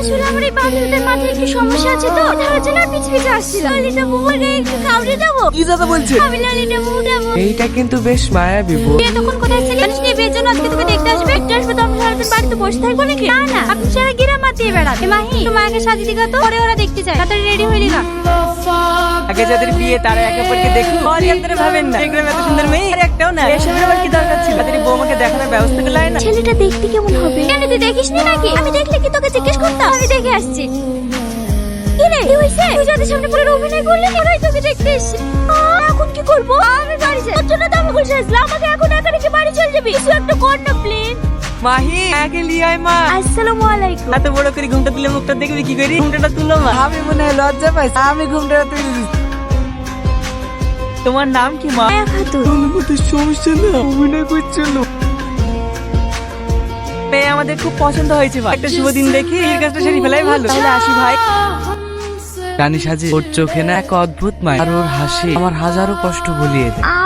আসলে আমার এই বান্ধবীদের মাঝে একটু সমস্যা আছে তো, তার জন্য পিছ পিছে আসছিল। ললিতা বুবুর গায়ে একটু কাউরে দেবো। কি কথা বলছে? আমি ললিতা বুবু দেবো। এইটা কিন্তু বেশ মায়াবী বউ। তুই তখন কোথায় ছিলি? জানিস নি বিয়ের জন্য আজকে তোকে দেখতে আসবে। একটু আসবে তো আমি সারাদিন বাড়িতে বসে থাকবো নাকি? না না, আপনি সারা গিরা মাতিয়ে বেড়ান। মাহি তোমার আগে সাজিয়ে দিগা তো, পরে ওরা দেখতে চায়। তাড়াতাড়ি রেডি হইলি না। আগে যাদের বিয়ে তারা একে অপরকে দেখুন, আর আপনারা ভাবেন না এগুলো এত সুন্দর মেয়ে আর একটাও না। এসবের আবার কি দরকার ছিল? তাদের বৌমাকে দেখানোর ব্যবস্থা করলে হয় না? ছেলেটা দেখতে কেমন হবে? কেন তুই দেখিস নি নাকি? আমি দেখলে কি তোকে জিজ্ঞেস করতাম? আমি দেখে আসছি। কি রে কি হইছে? তুই যাদের সামনে পড়ে অভিনয় করলি, ওরাই তোকে দেখতে এসেছে। এখন কি করবো? আমি বাড়ি যাই। তোর জন্য তো আমি বসে আসলাম। আমাকে এখন একা রেখে বাড়ি চলে যাবি? কিছু একটা কর না প্লিজ। মাহি একে লিয়ে আয় মা। আসসালামু আলাইকুম। এত বড় করে ঘুমটা তুলে মুখটা দেখবি কি করি? ঘুমটাটা তুলো মা। আমি মনে হয় লজ্জা পাইছি, আমি ঘুমটা তুলে দিচ্ছি। তোমার নাম কি মা? মায়া খাতুন। আমাদের সমস্যা না, অভিনয় করছিল। মেয়ে আমাদের খুব পছন্দ হয়েছে ভাই। একটা শুভ দিন দেখি এই কাজটা সেরে ফেলাই ভালো। তাহলে আসি ভাই। রানী সাজে ওর চোখে না এক অদ্ভুত মায়া, আর ওর হাসি আমার হাজারো কষ্ট ভুলিয়ে দেয়।